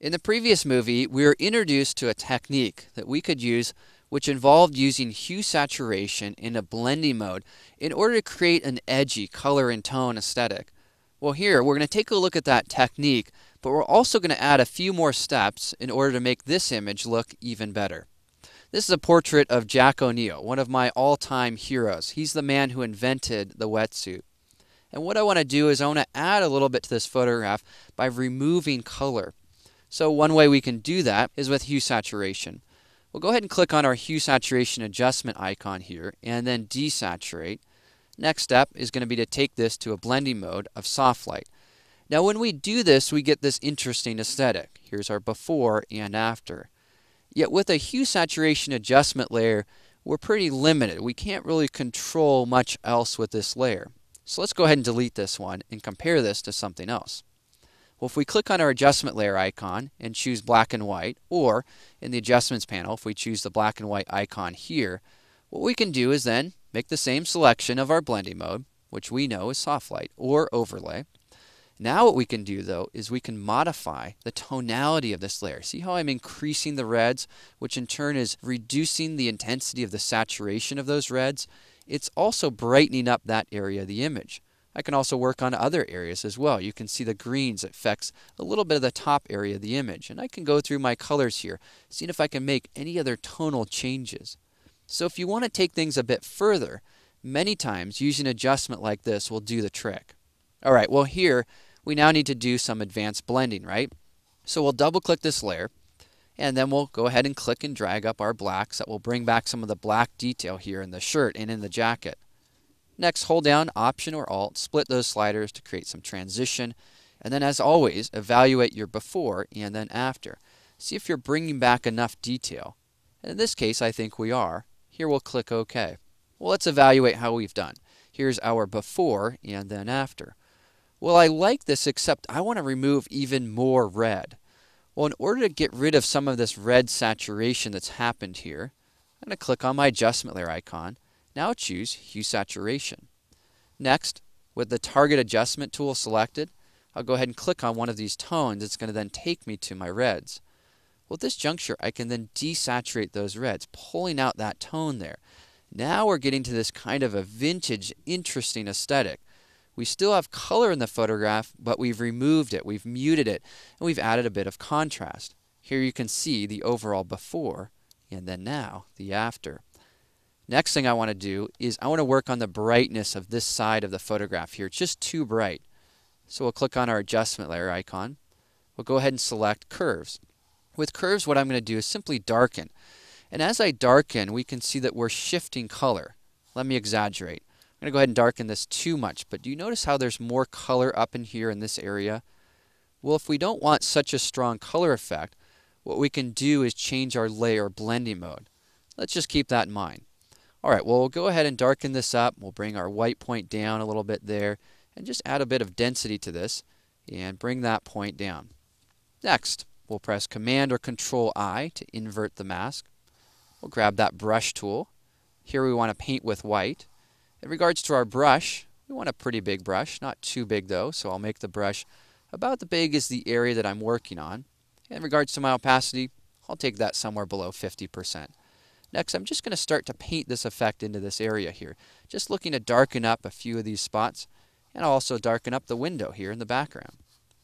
In the previous movie, we were introduced to a technique that we could use which involved using hue saturation in a blending mode in order to create an edgy color and tone aesthetic. Well, here we're going to take a look at that technique, but we're also going to add a few more steps in order to make this image look even better. This is a portrait of Jack O'Neill, one of my all-time heroes. He's the man who invented the wetsuit. And what I want to do is I want to add a little bit to this photograph by removing color. So one way we can do that is with hue saturation. We'll go ahead and click on our hue saturation adjustment icon here and then desaturate. Next step is going to be to take this to a blending mode of soft light. Now when we do this, we get this interesting aesthetic. Here's our before and after. Yet with a hue saturation adjustment layer, we're pretty limited. We can't really control much else with this layer. So let's go ahead and delete this one and compare this to something else. Well, if we click on our adjustment layer icon and choose black and white, or in the adjustments panel, if we choose the black and white icon here, what we can do is then make the same selection of our blending mode, which we know is soft light or overlay. Now what we can do though is we can modify the tonality of this layer. See how I'm increasing the reds, which in turn is reducing the intensity of the saturation of those reds. It's also brightening up that area of the image. I can also work on other areas as well. You can see the greens affects a little bit of the top area of the image. And I can go through my colors here, seeing if I can make any other tonal changes. So if you want to take things a bit further, many times using an adjustment like this will do the trick. All right, well here we now need to do some advanced blending, right? So we'll double click this layer and then we'll go ahead and click and drag up our blacks that will bring back some of the black detail here in the shirt and in the jacket. Next, hold down Option or Alt, split those sliders to create some transition, and then as always, evaluate your before and then after. See if you're bringing back enough detail. And in this case, I think we are. Here we'll click OK. Well, let's evaluate how we've done. Here's our before and then after. Well, I like this, except I want to remove even more red. Well, in order to get rid of some of this red saturation that's happened here, I'm going to click on my adjustment layer icon. Now choose Hue Saturation. Next, with the Target Adjustment tool selected, I'll go ahead and click on one of these tones. It's going to then take me to my reds. Well, at this juncture, I can then desaturate those reds, pulling out that tone there. Now we're getting to this kind of a vintage, interesting aesthetic. We still have color in the photograph, but we've removed it, we've muted it, and we've added a bit of contrast. Here you can see the overall before, and then now the after. Next thing I want to do is I want to work on the brightness of this side of the photograph here. It's just too bright. So we'll click on our adjustment layer icon. We'll go ahead and select curves. With curves, what I'm going to do is simply darken. And as I darken, we can see that we're shifting color. Let me exaggerate. I'm going to go ahead and darken this too much, but do you notice how there's more color up in here in this area? Well, if we don't want such a strong color effect, what we can do is change our layer blending mode. Let's just keep that in mind. All right, well, we'll go ahead and darken this up. We'll bring our white point down a little bit there and just add a bit of density to this and bring that point down. Next, we'll press Command or Control I to invert the mask. We'll grab that brush tool. Here we want to paint with white. In regards to our brush, we want a pretty big brush, not too big though, so I'll make the brush about the big as the area that I'm working on. In regards to my opacity, I'll take that somewhere below 50%. Next, I'm just going to start to paint this effect into this area here. Just looking to darken up a few of these spots, and I'll also darken up the window here in the background.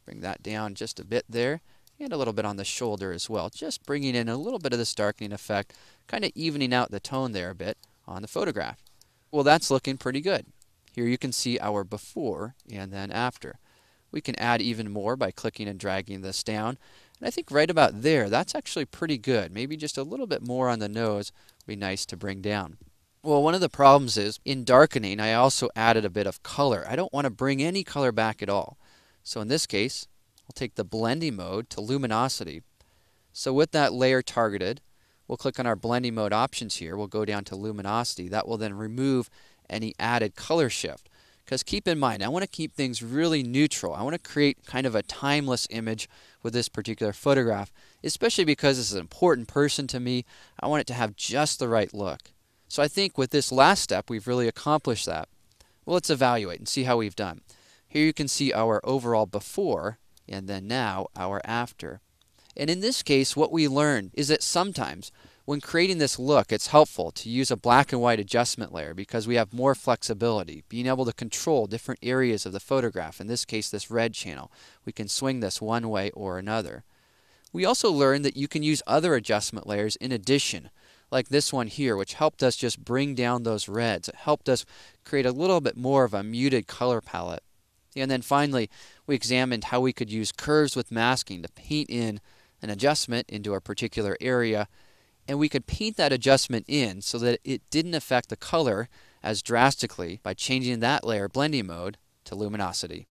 Bring that down just a bit there, and a little bit on the shoulder as well. Just bringing in a little bit of this darkening effect, kind of evening out the tone there a bit on the photograph. Well, that's looking pretty good. Here you can see our before and then after. We can add even more by clicking and dragging this down. And I think right about there, that's actually pretty good. Maybe just a little bit more on the nose would be nice to bring down. Well, one of the problems is in darkening, I also added a bit of color. I don't want to bring any color back at all. So in this case, I'll take the blending mode to luminosity. So with that layer targeted, we'll click on our blending mode options here. We'll go down to luminosity. That will then remove any added color shift. Because keep in mind, I want to keep things really neutral. I want to create kind of a timeless image with this particular photograph, especially because this is an important person to me. I want it to have just the right look. So I think with this last step, we've really accomplished that. Well, let's evaluate and see how we've done. Here you can see our overall before and then now our after. And in this case, what we learned is that sometimes when creating this look, it's helpful to use a black and white adjustment layer because we have more flexibility, being able to control different areas of the photograph. In this case, this red channel. We can swing this one way or another. We also learned that you can use other adjustment layers in addition, like this one here, which helped us just bring down those reds. It helped us create a little bit more of a muted color palette. And then finally, we examined how we could use curves with masking to paint in an adjustment into a particular area, and we could paint that adjustment in so that it didn't affect the color as drastically by changing that layer blending mode to luminosity.